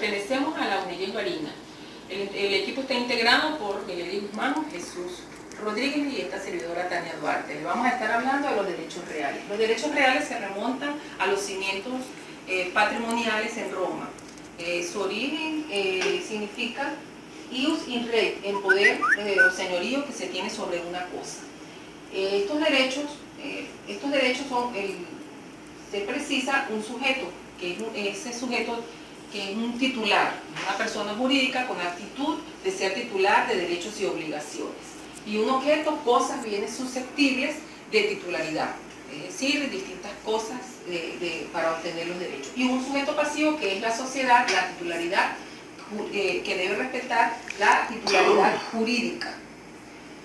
Pertenecemos a la UNED Barina. El equipo está integrado por Miguel Guzmán, Jesús Rodríguez y esta servidora Tania Duarte. Le vamos a estar hablando de los derechos reales. Los derechos reales se remontan a los cimientos patrimoniales en Roma. Su origen significa ius in re, en poder o señorío que se tiene sobre una cosa. Estos derechos son, se precisa un sujeto, que es ese sujeto que es un titular, una persona jurídica con actitud de ser titular de derechos y obligaciones. Y un objeto, cosas, bienes susceptibles de titularidad, es decir, distintas cosas para obtener los derechos. Y un sujeto pasivo, que es la sociedad, la titularidad, que debe respetar la titularidad jurídica.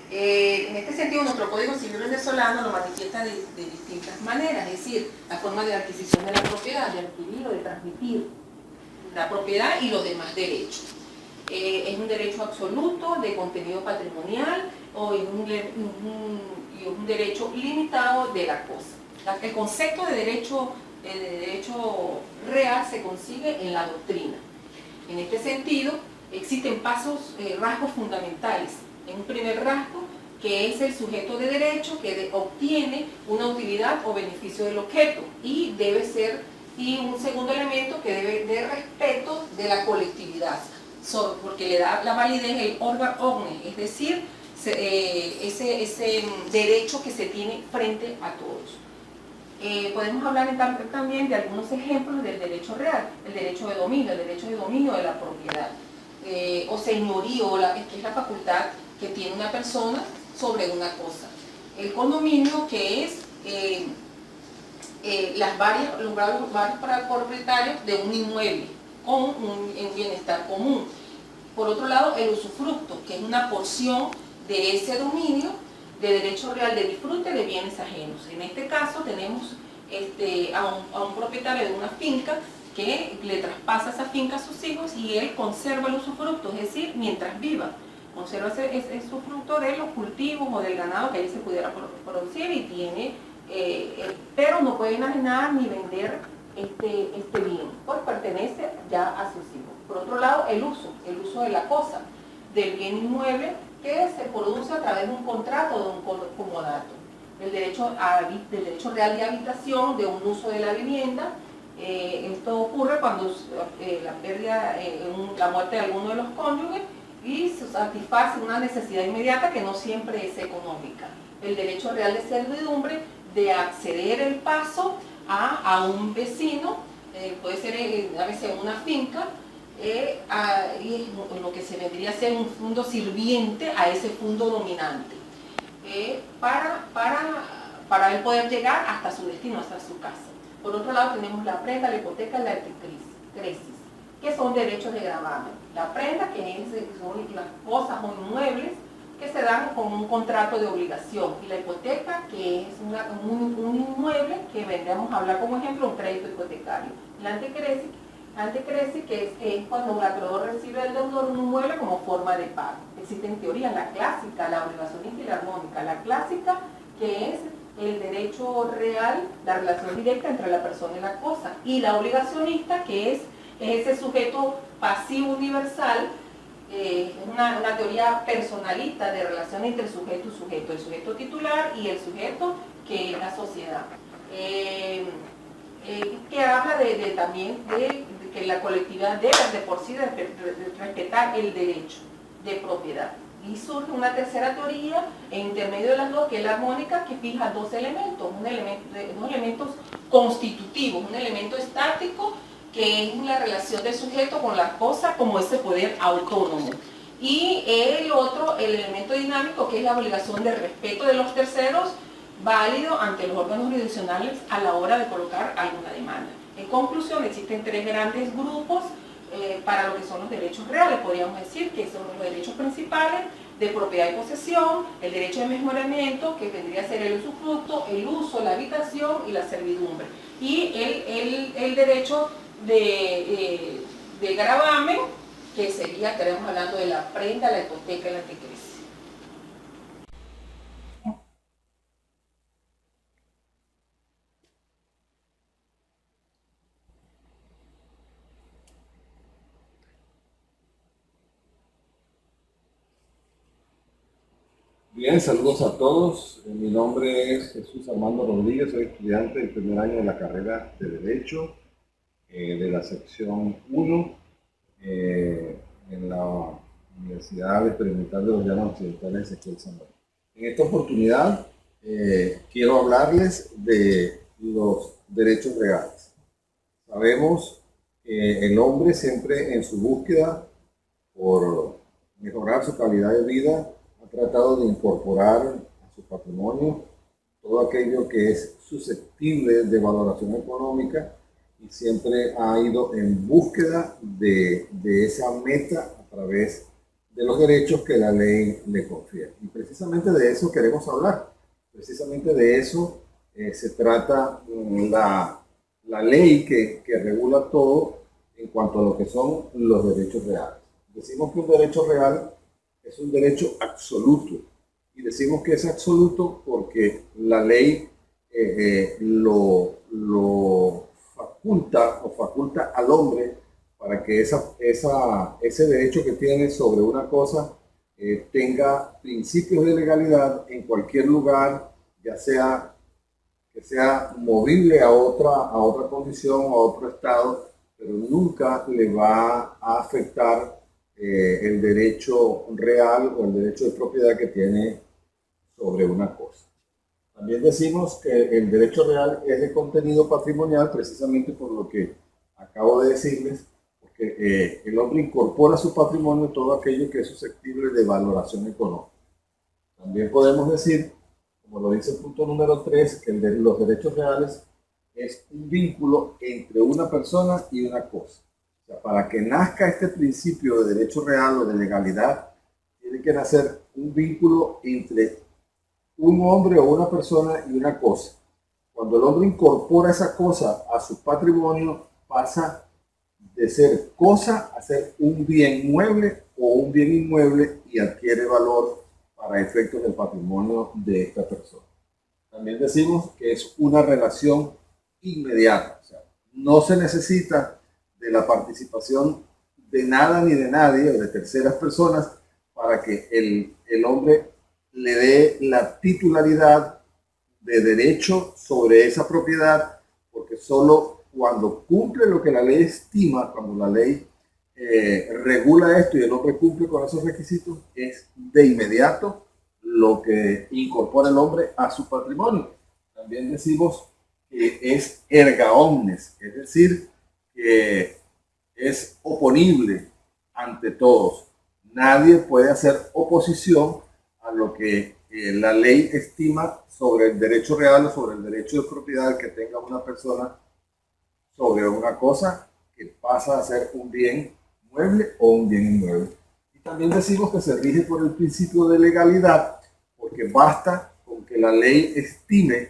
En este sentido, nuestro Código Civil venezolano lo manifiesta de distintas maneras, es decir, la forma de adquisición de la propiedad, de adquirir o de transmitir la propiedad y los demás derechos. Es un derecho absoluto de contenido patrimonial o es un derecho limitado de la cosa. El concepto de derecho real se consigue en la doctrina. En este sentido, existen rasgos fundamentales. En un primer rasgo, que es el sujeto de derecho que obtiene una utilidad o beneficio del objeto y un segundo elemento que debe de respeto de la colectividad, porque le da la validez el orga omne, es decir, ese derecho que se tiene frente a todos. Podemos hablar también de algunos ejemplos del derecho real, el derecho de dominio de la propiedad, o señorío, que es la facultad que tiene una persona sobre una cosa. El condominio, que es los varios propietarios de un inmueble con un bienestar común. Por otro lado, el usufructo, que es una porción de ese dominio de derecho real de disfrute de bienes ajenos. En este caso tenemos a un propietario de una finca que le traspasa esa finca a sus hijos y él conserva el usufructo, es decir, mientras viva. Conserva ese usufructo de los cultivos o del ganado que ahí se pudiera producir y tiene, pero no puede enajenar ni vender este bien, pues pertenece ya a sus hijos. Por otro lado, el uso de la cosa, del bien inmueble que se produce a través de un contrato o de un comodato. El derecho real de habitación, de un uso de la vivienda. Esto ocurre cuando la muerte de alguno de los cónyuges y se satisface una necesidad inmediata que no siempre es económica. El derecho real de servidumbre, de acceder el paso a un vecino, puede ser a veces una finca, y lo que se vendría a ser un fondo sirviente a ese fondo dominante, para él poder llegar hasta su destino, hasta su casa. Por otro lado tenemos la prenda, la hipoteca y la epicresis, que son derechos de gravamen. La prenda, que son las cosas o inmuebles que se dan con un contrato de obligación, y la hipoteca, que es un inmueble que vendríamos a hablar como ejemplo, un crédito hipotecario. La antecresis, que es cuando un acreedor recibe del deudor un inmueble como forma de pago. Existen teorías, la clásica, la obligacionista y la armónica. La clásica, que es el derecho real, la relación directa entre la persona y la cosa, y la obligacionista, que es ese sujeto pasivo universal. Es una teoría personalista de relación entre sujeto y sujeto, el sujeto titular y el sujeto que es la sociedad, que habla también de que la colectividad debe de por sí de respetar el derecho de propiedad. Y surge una tercera teoría en intermedio de las dos, que es la armónica, que fija dos elementos, unos elementos constitutivos, un elemento estático, que es la relación del sujeto con la cosa como ese poder autónomo. Y el otro, el elemento dinámico, que es la obligación de respeto de los terceros, válido ante los órganos jurisdiccionales a la hora de colocar alguna demanda. En conclusión, existen tres grandes grupos para lo que son los derechos reales. Podríamos decir que son los derechos principales de propiedad y posesión, el derecho de mejoramiento, que vendría a ser el usufructo, el uso, la habitación y la servidumbre. Y el derecho de gravamen, que sería, estaremos hablando de la prenda, la hipoteca y la antecresis. Bien, saludos a todos. Mi nombre es Jesús Armando Rodríguez, soy estudiante del primer año de la carrera de Derecho de la sección 1 en la Universidad Experimental de los Llanos Occidentales de Ezequiel San Martín. En esta oportunidad quiero hablarles de los derechos reales. Sabemos que el hombre siempre en su búsqueda por mejorar su calidad de vida ha tratado de incorporar a su patrimonio todo aquello que es susceptible de valoración económica y siempre ha ido en búsqueda de esa meta a través de los derechos que la ley le confiere. Y precisamente de eso queremos hablar. Precisamente de eso se trata la ley que regula todo en cuanto a lo que son los derechos reales. Decimos que un derecho real es un derecho absoluto. Y decimos que es absoluto porque la ley lo faculta al hombre para que ese derecho que tiene sobre una cosa tenga principios de legalidad en cualquier lugar, ya sea que sea movible a otra condición, a otro estado, pero nunca le va a afectar el derecho real o el derecho de propiedad que tiene sobre una cosa. También decimos que el derecho real es de contenido patrimonial precisamente por lo que acabo de decirles, porque el hombre incorpora a su patrimonio todo aquello que es susceptible de valoración económica. También podemos decir, como lo dice el punto número 3, que los derechos reales es un vínculo entre una persona y una cosa. O sea, para que nazca este principio de derecho real o de legalidad, tiene que nacer un vínculo entre un hombre o una persona y una cosa. Cuando el hombre incorpora esa cosa a su patrimonio, pasa de ser cosa a ser un bien mueble o un bien inmueble y adquiere valor para efectos del patrimonio de esta persona. También decimos que es una relación inmediata. O sea, no se necesita de la participación de nada ni de nadie o de terceras personas para que el hombre le dé la titularidad de derecho sobre esa propiedad, porque solo cuando cumple lo que la ley estima, cuando la ley regula esto y el hombre cumple con esos requisitos, es de inmediato lo que incorpora el hombre a su patrimonio. También decimos que es erga omnes, es decir, que es oponible ante todos. Nadie puede hacer oposición a lo que la ley estima sobre el derecho real o sobre el derecho de propiedad que tenga una persona sobre una cosa que pasa a ser un bien mueble o un bien inmueble. Y también decimos que se rige por el principio de legalidad, porque basta con que la ley estime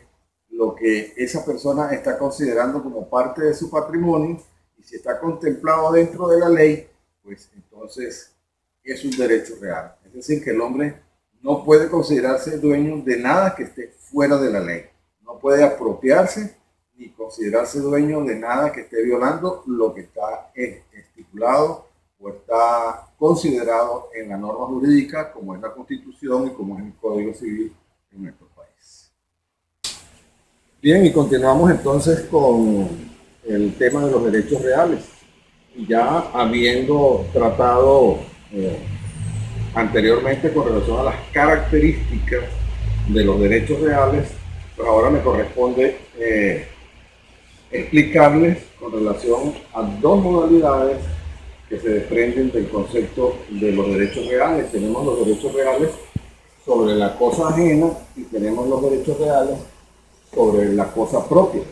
lo que esa persona está considerando como parte de su patrimonio, y si está contemplado dentro de la ley, pues entonces es un derecho real. Es decir, que el hombre no puede considerarse dueño de nada que esté fuera de la ley. No puede apropiarse ni considerarse dueño de nada que esté violando lo que está estipulado o está considerado en la norma jurídica, como es la Constitución y como es el Código Civil en nuestro país. Bien, y continuamos entonces con el tema de los derechos reales. Y ya habiendo tratado anteriormente con relación a las características de los derechos reales, pues ahora me corresponde explicarles con relación a dos modalidades que se desprenden del concepto de los derechos reales. Tenemos los derechos reales sobre la cosa ajena y tenemos los derechos reales sobre la cosa propia.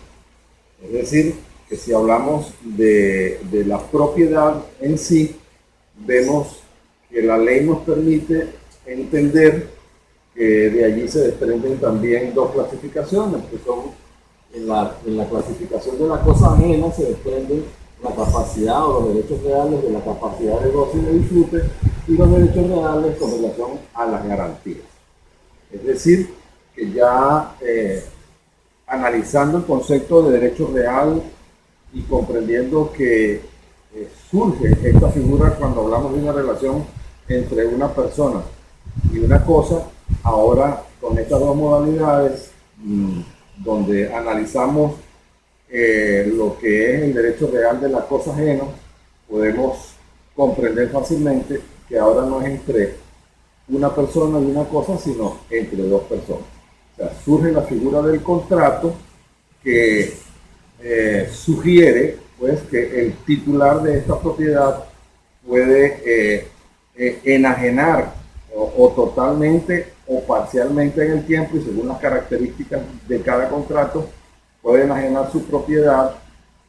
Es decir, que si hablamos de la propiedad en sí, vemos que la ley nos permite entender que de allí se desprenden también dos clasificaciones, que son en la clasificación de la cosa ajena se desprenden la capacidad o los derechos reales de la capacidad de goce y de disfrute, y los derechos reales con relación a las garantías. Es decir, que ya analizando el concepto de derecho real y comprendiendo que surge esta figura cuando hablamos de una relación entre una persona y una cosa, ahora con estas dos modalidades, donde analizamos lo que es el derecho real de la cosa ajena, podemos comprender fácilmente que ahora no es entre una persona y una cosa, sino entre dos personas. O sea, surge la figura del contrato que sugiere pues que el titular de esta propiedad puede enajenar o totalmente o parcialmente en el tiempo, y según las características de cada contrato, puede enajenar su propiedad,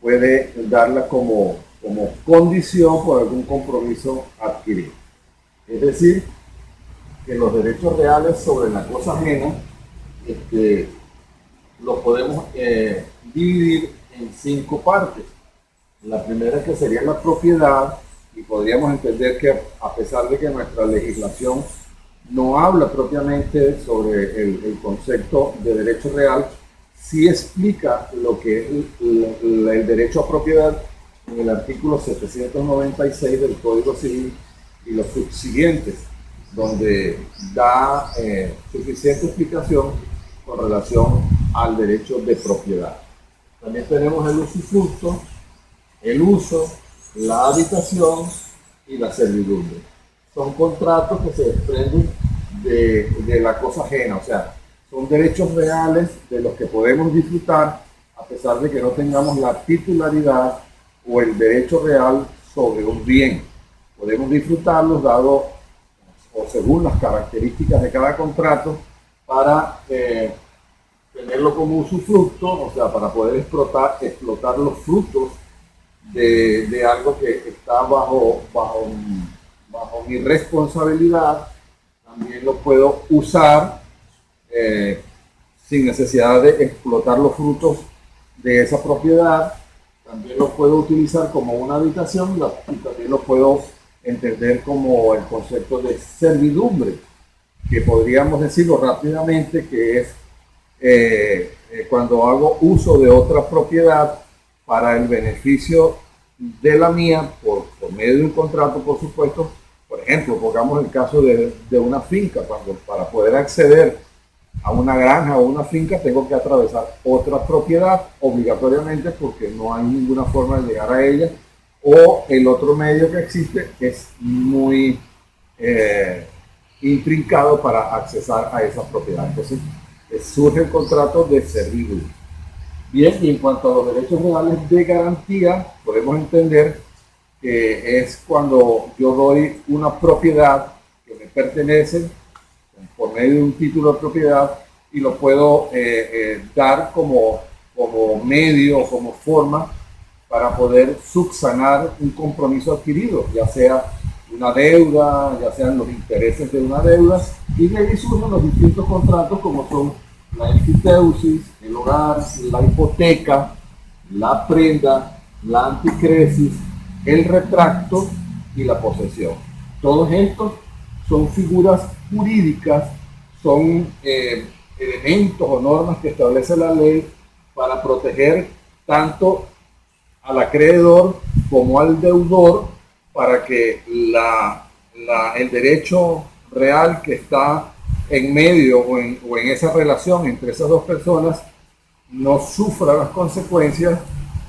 puede darla como condición por algún compromiso adquirido. Es decir, que los derechos reales sobre la cosa ajena los podemos dividir en 5 partes. La primera, que sería la propiedad, y podríamos entender que, a pesar de que nuestra legislación no habla propiamente sobre el concepto de derecho real, sí explica lo que es el derecho a propiedad en el artículo 796 del Código Civil y los subsiguientes, donde da suficiente explicación con relación al derecho de propiedad. También tenemos el usufructo, el uso, la habitación y la servidumbre. Son contratos que se desprenden de la cosa ajena, o sea, son derechos reales de los que podemos disfrutar a pesar de que no tengamos la titularidad o el derecho real sobre un bien. Podemos disfrutarlos dado o según las características de cada contrato para tenerlo como usufructo, o sea, para poder explotar los frutos de algo que está bajo mi responsabilidad. También lo puedo usar sin necesidad de explotar los frutos de esa propiedad. También lo puedo utilizar como una habitación, y también lo puedo entender como el concepto de servidumbre, que podríamos decirlo rápidamente, que es cuando hago uso de otra propiedad para el beneficio de la mía, por medio de un contrato, por supuesto. Por ejemplo, pongamos el caso de una finca. Para poder acceder a una granja o una finca, tengo que atravesar otra propiedad obligatoriamente, porque no hay ninguna forma de llegar a ella, o el otro medio que existe es muy intrincado para accesar a esa propiedad. Entonces surge el contrato de servidumbre. Bien, y en cuanto a los derechos reales de garantía, podemos entender que es cuando yo doy una propiedad que me pertenece por medio de un título de propiedad, y lo puedo dar como medio, como forma para poder subsanar un compromiso adquirido, ya sea una deuda, ya sean los intereses de una deuda, y de ahí surgen los distintos contratos, como son la enfiteusis, el hogar, la hipoteca, la prenda, la anticresis, el retracto y la posesión. Todos estos son figuras jurídicas, son elementos o normas que establece la ley para proteger tanto al acreedor como al deudor, para que el derecho real que está en medio o en esa relación entre esas dos personas no sufra las consecuencias,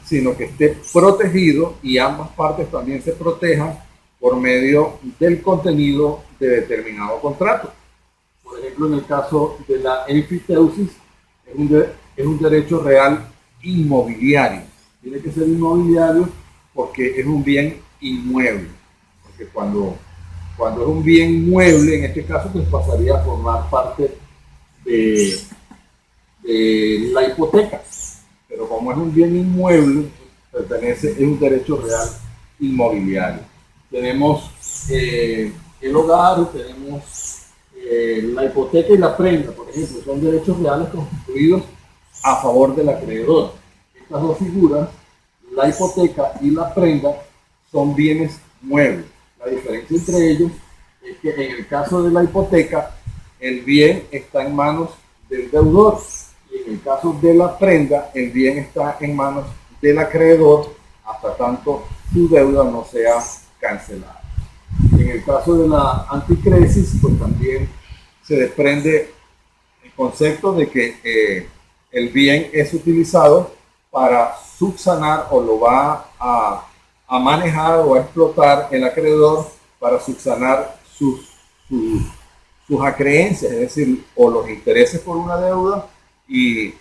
sino que esté protegido y ambas partes también se protejan por medio del contenido de determinado contrato. Por ejemplo, en el caso de la enfiteusis, es un derecho real inmobiliario. Tiene que ser inmobiliario porque es un bien inmueble. Porque cuando es un bien mueble, en este caso, pues pasaría a formar parte de la hipoteca. Pero como es un bien inmueble, es un derecho real inmobiliario. Tenemos el hogar, tenemos la hipoteca y la prenda, por ejemplo, son derechos reales constituidos a favor del acreedor. Estas dos figuras, la hipoteca y la prenda, son bienes muebles. La diferencia entre ellos es que en el caso de la hipoteca, el bien está en manos del deudor, y en el caso de la prenda, el bien está en manos del acreedor hasta tanto su deuda no sea cancelada. En el caso de la anticresis, pues también se desprende el concepto de que el bien es utilizado para subsanar o lo va a manejar o a explotar el acreedor para subsanar sus acreencias, es decir, o los intereses por una deuda y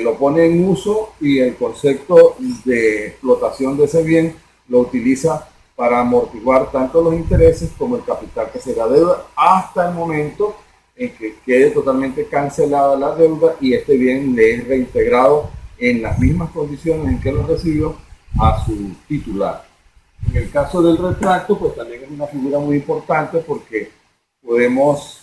lo pone en uso y el concepto de explotación de ese bien lo utiliza para amortiguar tanto los intereses como el capital que se da deuda hasta el momento en que quede totalmente cancelada la deuda y este bien le es reintegrado en las mismas condiciones en que lo recibió a su titular. En el caso del retracto, pues también es una figura muy importante porque podemos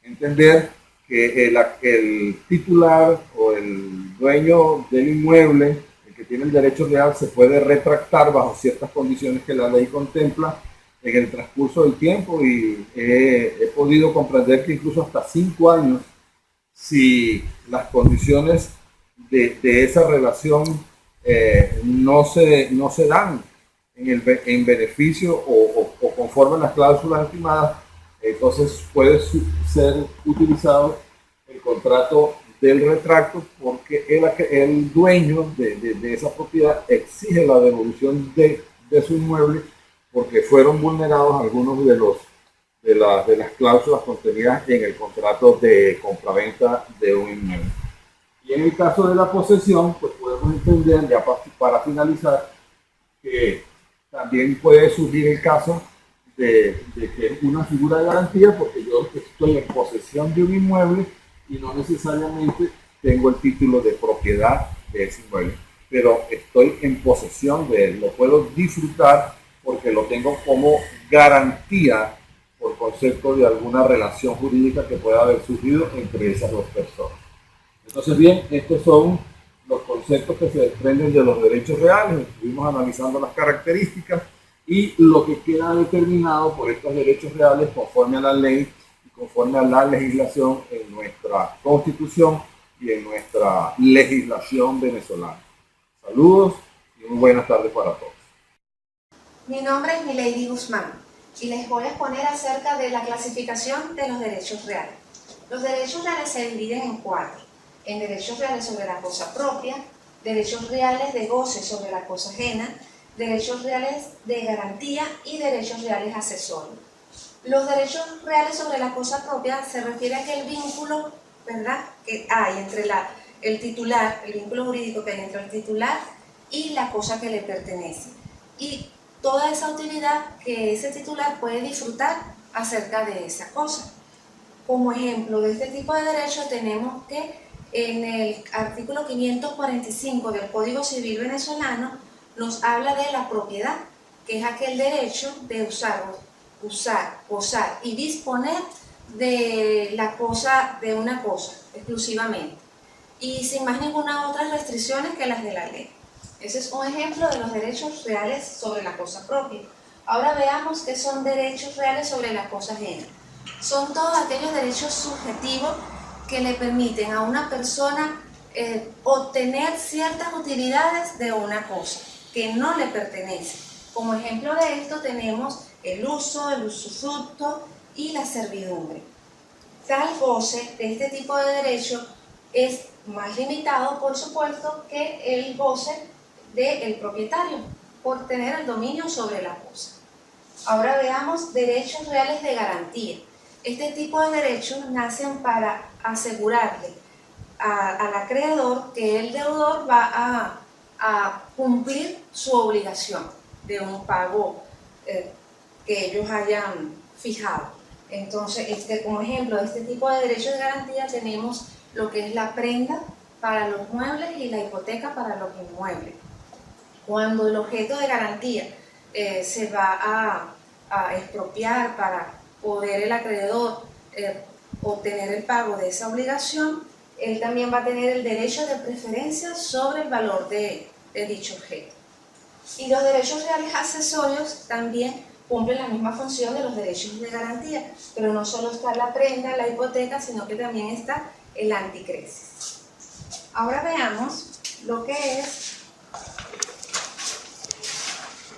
entender que el titular o el dueño del inmueble, el que tiene el derecho real, se puede retractar bajo ciertas condiciones que la ley contempla en el transcurso del tiempo y he podido comprender que incluso hasta 5 años, si las condiciones de esa relación no se dan en beneficio o conforme a las cláusulas estimadas, entonces puede ser utilizado el contrato del retracto porque el dueño de esa propiedad exige la devolución de su inmueble porque fueron vulnerados algunos de las cláusulas contenidas en el contrato de compraventa de un inmueble. Y en el caso de la posesión, pues podemos entender, ya para finalizar, que también puede surgir el caso de que es una figura de garantía porque yo estoy en posesión de un inmueble y no necesariamente tengo el título de propiedad de ese inmueble, pero estoy en posesión de él, lo puedo disfrutar porque lo tengo como garantía por concepto de alguna relación jurídica que pueda haber surgido entre esas dos personas. Entonces, bien, estos son los conceptos que se desprenden de los derechos reales. Estuvimos analizando las características y lo que queda determinado por estos derechos reales conforme a la ley y conforme a la legislación en nuestra Constitución y en nuestra legislación venezolana. Saludos y muy buenas tardes para todos. Mi nombre es Milady Guzmán y les voy a exponer acerca de la clasificación de los derechos reales. Los derechos reales se dividen en 4. En derechos reales sobre la cosa propia, derechos reales de goce sobre la cosa ajena, derechos reales de garantía y derechos reales accesorios. Los derechos reales sobre la cosa propia se refiere a aquel vínculo, ¿verdad?, que hay entre el titular, el vínculo jurídico que hay entre el titular y la cosa que le pertenece. Y toda esa utilidad que ese titular puede disfrutar acerca de esa cosa. Como ejemplo de este tipo de derechos tenemos que en el artículo 545 del Código Civil venezolano nos habla de la propiedad, que es aquel derecho de usar, gozar y disponer de la cosa, de una cosa exclusivamente y sin más ninguna otra restricciones que las de la ley. Ese es un ejemplo de los derechos reales sobre la cosa propia. Ahora veamos qué son derechos reales sobre la cosa ajena. Son todos aquellos derechos subjetivos que le permiten a una persona obtener ciertas utilidades de una cosa que no le pertenece. Como ejemplo de esto tenemos el uso, el usufructo y la servidumbre. Tal goce de este tipo de derecho es más limitado, por supuesto, que el goce del propietario por tener el dominio sobre la cosa. Ahora veamos derechos reales de garantía. Este tipo de derechos nacen para asegurarle al acreedor que el deudor va a cumplir su obligación de un pago que ellos hayan fijado. Entonces, como ejemplo de este tipo de derechos de garantía tenemos lo que es la prenda para los muebles y la hipoteca para los inmuebles. Cuando el objeto de garantía se va a expropiar para poder el acreedor obtener el pago de esa obligación, él también va a tener el derecho de preferencia sobre el valor de dicho objeto. Y los derechos reales accesorios también cumplen la misma función de los derechos de garantía, pero no solo está la prenda, la hipoteca, sino que también está el anticresis. Ahora veamos lo que es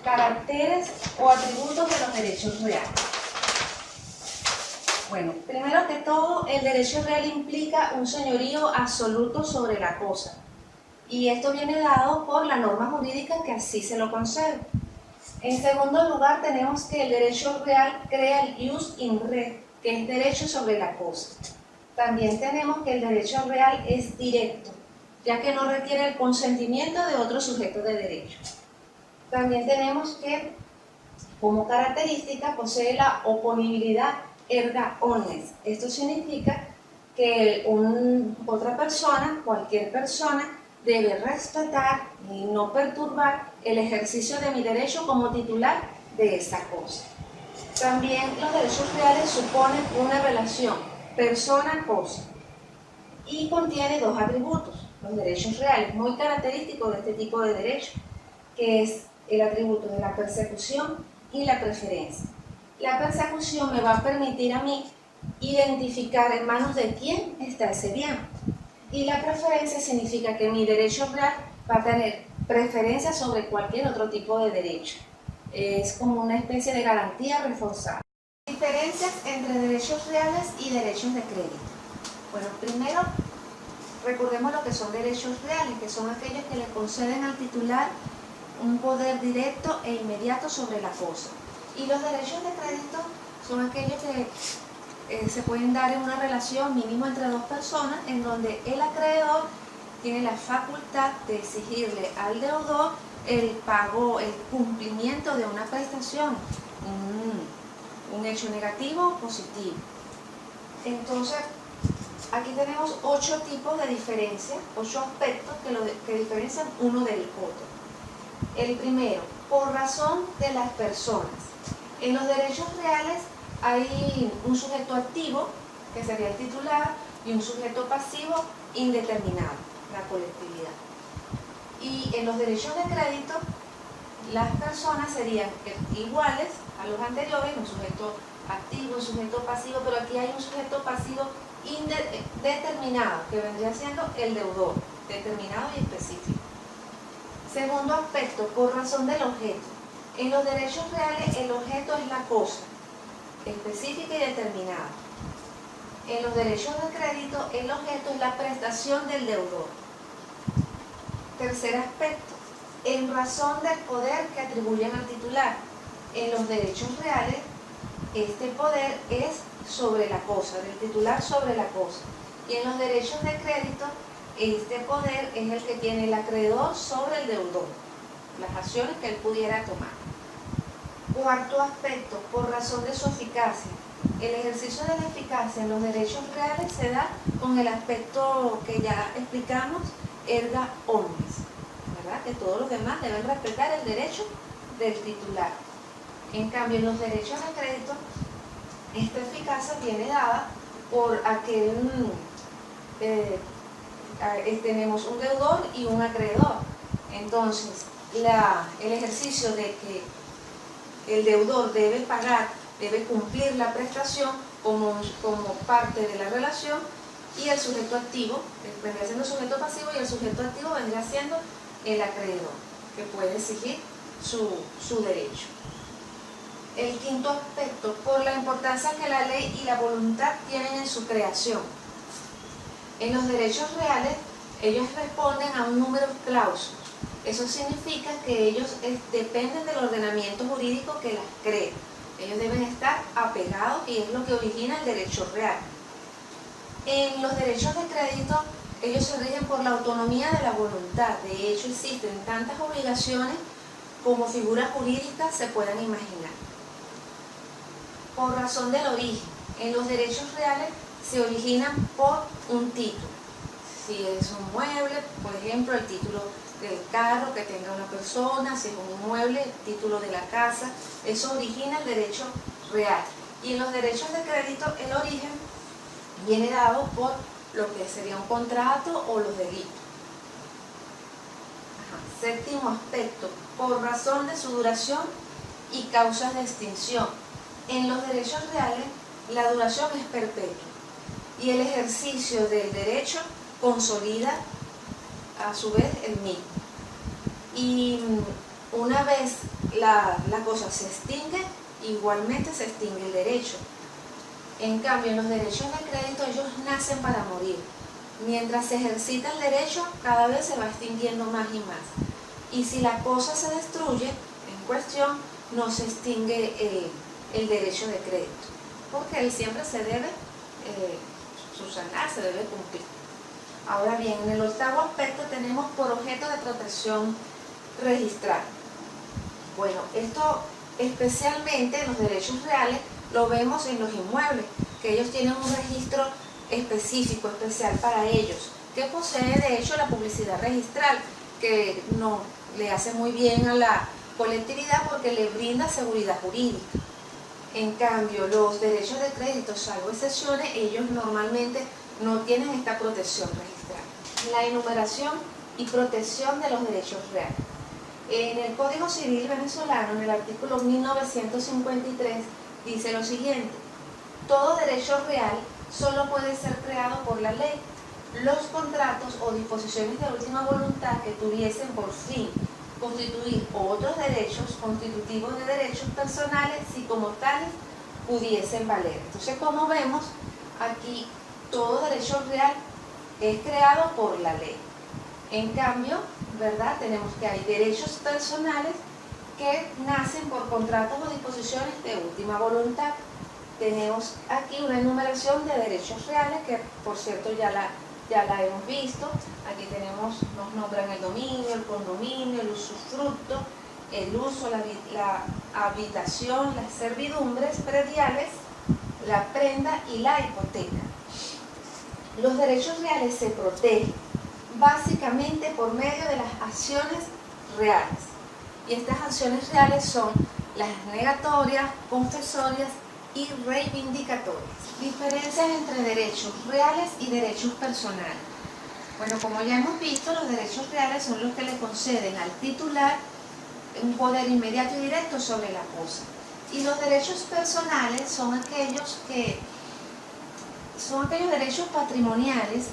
caracteres o atributos de los derechos reales. Bueno, primero que todo, el derecho real implica un señorío absoluto sobre la cosa. Y esto viene dado por la norma jurídica que así se lo concede. En segundo lugar, tenemos que el derecho real crea el ius in re, que es derecho sobre la cosa. También tenemos que el derecho real es directo, ya que no requiere el consentimiento de otro sujeto de derecho. También tenemos que, como característica, posee la oponibilidad erga omnes. Esto significa que otra persona, cualquier persona, debe respetar y no perturbar el ejercicio de mi derecho como titular de esa cosa. También los derechos reales suponen una relación persona-cosa y contiene dos atributos, los derechos reales, muy característicos de este tipo de derecho, que es el atributo de la persecución y la preferencia. La persecución me va a permitir a mí identificar en manos de quién está ese bien. Y la preferencia significa que mi derecho real va a tener preferencia sobre cualquier otro tipo de derecho. Es como una especie de garantía reforzada. Diferencias entre derechos reales y derechos de crédito. Bueno, primero recordemos lo que son derechos reales, que son aquellos que le conceden al titular un poder directo e inmediato sobre la cosa. Y los derechos de crédito son aquellos que se pueden dar en una relación mínimo entre dos personas, en donde el acreedor tiene la facultad de exigirle al deudor el pago, el cumplimiento de una prestación, un hecho negativo o positivo. Entonces, aquí tenemos 8 tipos de diferencia, 8 aspectos que diferencian uno del otro. El primero, por razón de las personas. En los derechos reales hay un sujeto activo, que sería el titular, y un sujeto pasivo indeterminado, la colectividad. Y en los derechos de crédito, las personas serían iguales a los anteriores, un sujeto activo, un sujeto pasivo, pero aquí hay un sujeto pasivo determinado, que vendría siendo el deudor, determinado y específico. Segundo aspecto, por razón del objeto. En los derechos reales, el objeto es la cosa, específica y determinada. En los derechos de crédito, el objeto es la prestación del deudor. Tercer aspecto, en razón del poder que atribuyen al titular. En los derechos reales, este poder es sobre la cosa, del titular sobre la cosa. Y en los derechos de crédito, este poder es el que tiene el acreedor sobre el deudor, las acciones que él pudiera tomar. Cuarto aspecto, por razón de su eficacia. El ejercicio de la eficacia en los derechos reales se da con el aspecto que ya explicamos, erga omnes, ¿verdad? Que todos los demás deben respetar el derecho del titular. En cambio, en los derechos de crédito, esta eficacia viene dada por aquel, tenemos un deudor y un acreedor. Entonces, el ejercicio de que el deudor debe pagar, debe cumplir la prestación como parte de la relación, y el sujeto activo vendría siendo el sujeto pasivo, y el sujeto activo vendría siendo el acreedor, que puede exigir su derecho. El quinto aspecto, por la importancia que la ley y la voluntad tienen en su creación. En los derechos reales, ellos responden a un número de cláusulas. Eso significa que ellos dependen del ordenamiento jurídico que las crea. Ellos deben estar apegados, y es lo que origina el derecho real. En los derechos de crédito, ellos se rigen por la autonomía de la voluntad. De hecho, existen tantas obligaciones como figuras jurídicas se puedan imaginar. Por razón del origen. En los derechos reales se originan por un título. Si es un mueble, por ejemplo, el título del carro que tenga una persona, si es un inmueble, el título de la casa, eso origina el derecho real. Y en los derechos de crédito, el origen viene dado por lo que sería un contrato o los delitos. Séptimo aspecto, por razón de su duración y causas de extinción. En los derechos reales, la duración es perpetua, y el ejercicio del derecho consolida a su vez el mismo. Y una vez la cosa se extingue, igualmente se extingue el derecho. En cambio, en los derechos de crédito ellos nacen para morir. Mientras se ejercita el derecho, cada vez se va extinguiendo más y más. Y si la cosa se destruye en cuestión, no se extingue el derecho de crédito, porque él siempre se debe subsanar, se debe cumplir. Ahora bien, en el octavo aspecto tenemos por objeto de protección registral. Bueno, esto especialmente en los derechos reales lo vemos en los inmuebles, que ellos tienen un registro específico, especial para ellos, que posee de hecho la publicidad registral, que no le hace muy bien a la colectividad porque le brinda seguridad jurídica. En cambio, los derechos de crédito, salvo excepciones, ellos normalmente no tienen esta protección registral. La enumeración y protección de los derechos reales. En el Código Civil venezolano, en el artículo 1953, dice lo siguiente: todo derecho real solo puede ser creado por la ley. Los contratos o disposiciones de última voluntad que tuviesen por fin constituir otros derechos constitutivos de derechos personales, si como tales pudiesen valer. Entonces, como vemos, aquí todo derecho real es creado por la ley. En cambio, ¿verdad?, tenemos que hay derechos personales que nacen por contratos o disposiciones de última voluntad. Tenemos aquí una enumeración de derechos reales que, por cierto, ya la hemos visto. Aquí tenemos, nos nombran el dominio, el condominio, el usufructo, el uso, la habitación, las servidumbres prediales, la prenda y la hipoteca. Los derechos reales se protegen básicamente por medio de las acciones reales. Y estas acciones reales son las negatorias, confesorias y reivindicatorias. Diferencias entre derechos reales y derechos personales. Bueno, como ya hemos visto, los derechos reales son los que le conceden al titular un poder inmediato y directo sobre la cosa. Y los derechos personales son aquellos derechos patrimoniales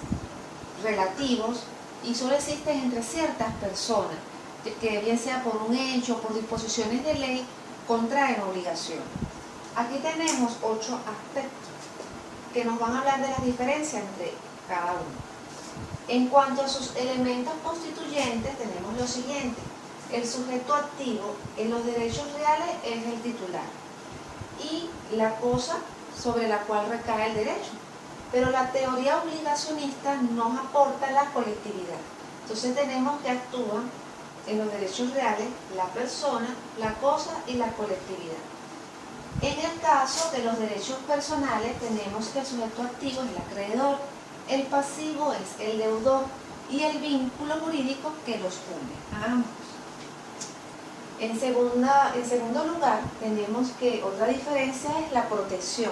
relativos y solo existen entre ciertas personas, que bien sea por un hecho o por disposiciones de ley, contraen obligación. Aquí tenemos 8 aspectos que nos van a hablar de las diferencias entre cada uno. En cuanto a sus elementos constituyentes, tenemos lo siguiente: el sujeto activo en los derechos reales es el titular y la cosa sobre la cual recae el derecho. Pero la teoría obligacionista nos aporta la colectividad. Entonces tenemos que actúan en los derechos reales la persona, la cosa y la colectividad. En el caso de los derechos personales tenemos que el sujeto activo es el acreedor, el pasivo es el deudor y el vínculo jurídico que los une a ambos. En segundo lugar, tenemos que otra diferencia es la protección.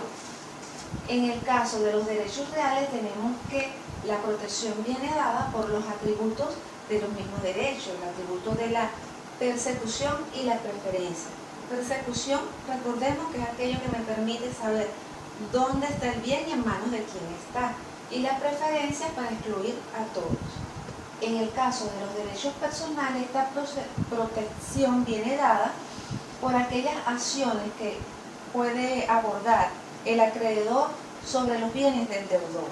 En el caso de los derechos reales tenemos que la protección viene dada por los atributos de los mismos derechos, el atributo de la persecución y la preferencia. Persecución, recordemos que es aquello que me permite saber dónde está el bien y en manos de quién está. Y la preferencia para excluir a todos. En el caso de los derechos personales, esta protección viene dada por aquellas acciones que puede abordar el acreedor sobre los bienes del deudor.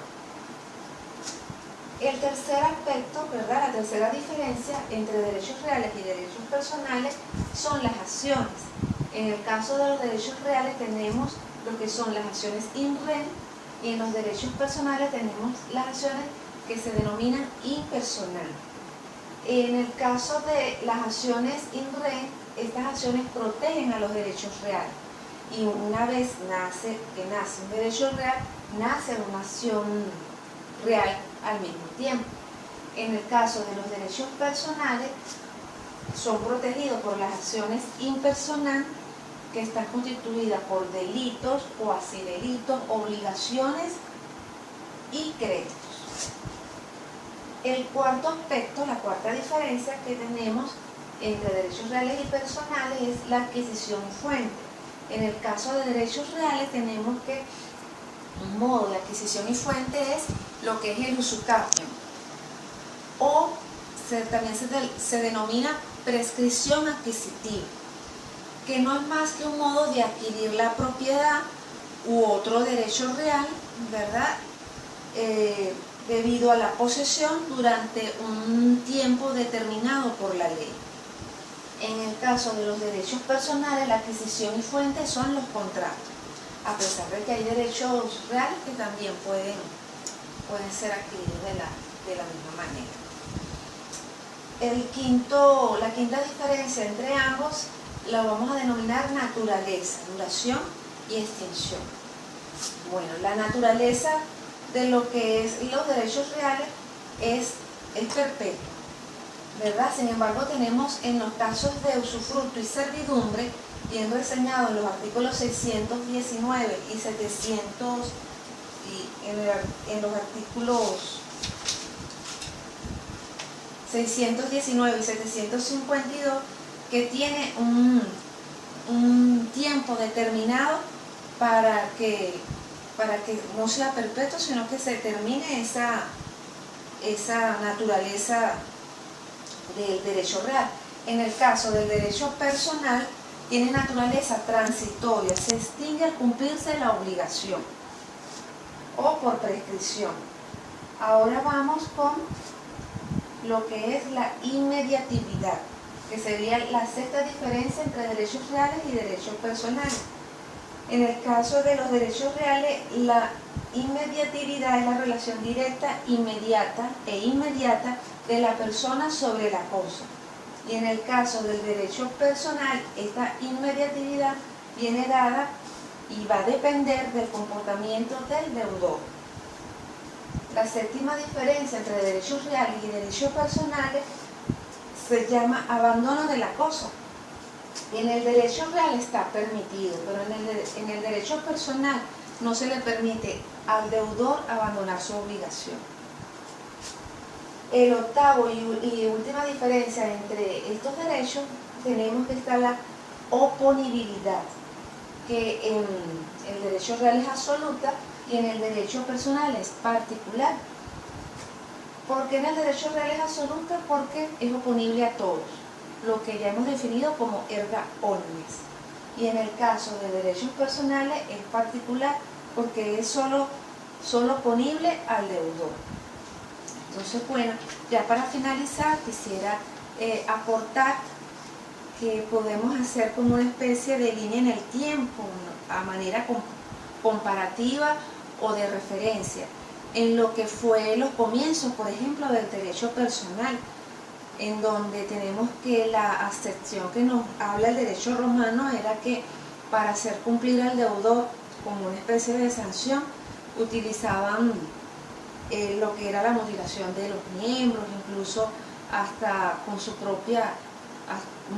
El tercer aspecto, ¿verdad?, la tercera diferencia entre derechos reales y derechos personales son las acciones. En el caso de los derechos reales tenemos lo que son las acciones in rem y en los derechos personales tenemos las acciones que se denominan impersonal. En el caso de las acciones in rem, estas acciones protegen a los derechos reales. Y una vez que nace un derecho real, nace una acción real al mismo tiempo. En el caso de los derechos personales, son protegidos por las acciones impersonal, que están constituidas por delitos, cuasi delitos, obligaciones y créditos. El cuarto aspecto, la cuarta diferencia que tenemos entre derechos reales y personales es la adquisición y fuente. En el caso de derechos reales tenemos que un modo de adquisición y fuente es lo que es el usucapión, o también se denomina prescripción adquisitiva, que no es más que un modo de adquirir la propiedad u otro derecho real, ¿verdad? Debido a la posesión durante un tiempo determinado por la ley. En el caso de los derechos personales, la adquisición y fuente son los contratos, a pesar de que hay derechos reales que también pueden ser adquiridos de la misma manera. La quinta diferencia entre ambos la vamos a denominar naturaleza, duración y extinción. Bueno, la naturaleza de lo que es los derechos reales es perpetua, ¿verdad? Sin embargo, tenemos en los casos de usufructo y servidumbre, viendo enseñado en los artículos 619 y 700, y en los artículos 619 y 752, que tiene un tiempo determinado para que no sea perpetuo, sino que se termine esa naturaleza del derecho real. En el caso del derecho personal, tiene naturaleza transitoria, se extingue al cumplirse la obligación o por prescripción. Ahora vamos con lo que es la inmediatividad, que sería la sexta diferencia entre derechos reales y derechos personales. En el caso de los derechos reales, la inmediatividad es la relación directa, inmediata de la persona sobre la cosa. Y en el caso del derecho personal, esta inmediatividad viene dada y va a depender del comportamiento del deudor. La séptima diferencia entre derechos reales y derechos personales se llama abandono de la cosa. En el derecho real está permitido, pero en el derecho personal no se le permite al deudor abandonar su obligación. El octavo y última diferencia entre estos derechos, tenemos que está la oponibilidad, que en el derecho real es absoluta y en el derecho personal es particular. ¿Por qué en el derecho real es absoluta? Porque es oponible a todos, lo que ya hemos definido como erga omnes. Y en el caso de derechos personales es particular porque es solo oponible al deudor. Entonces, bueno, ya para finalizar quisiera aportar que podemos hacer como una especie de línea en el tiempo, a manera comparativa o de referencia, en lo que fue los comienzos, por ejemplo, del derecho personal, en donde tenemos que la acepción que nos habla el derecho romano era que para hacer cumplir al deudor como una especie de sanción, utilizaban lo que era la mutilación de los miembros, incluso hasta con su propia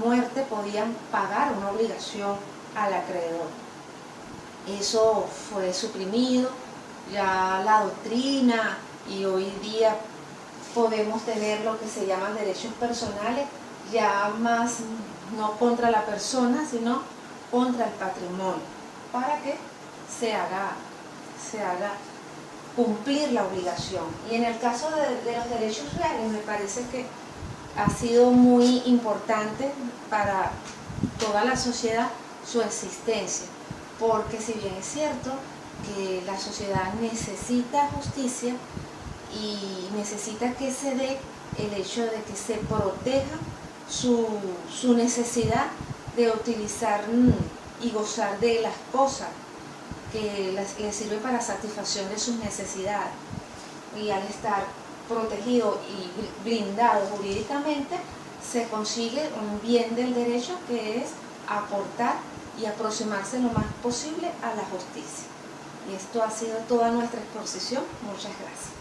muerte podían pagar una obligación al acreedor. Eso fue suprimido, ya la doctrina, y hoy día podemos tener lo que se llaman derechos personales, ya más no contra la persona, sino contra el patrimonio, para que se haga cumplir la obligación. Y en el caso de los derechos reales, me parece que ha sido muy importante para toda la sociedad su existencia, porque si bien es cierto que la sociedad necesita justicia y necesita que se dé el hecho de que se proteja su necesidad de utilizar y gozar de las cosas que les sirve para satisfacción de sus necesidades, y al estar protegido y blindado jurídicamente se consigue un bien del derecho, que es aportar y aproximarse lo más posible a la justicia. Y esto ha sido toda nuestra exposición. Muchas gracias.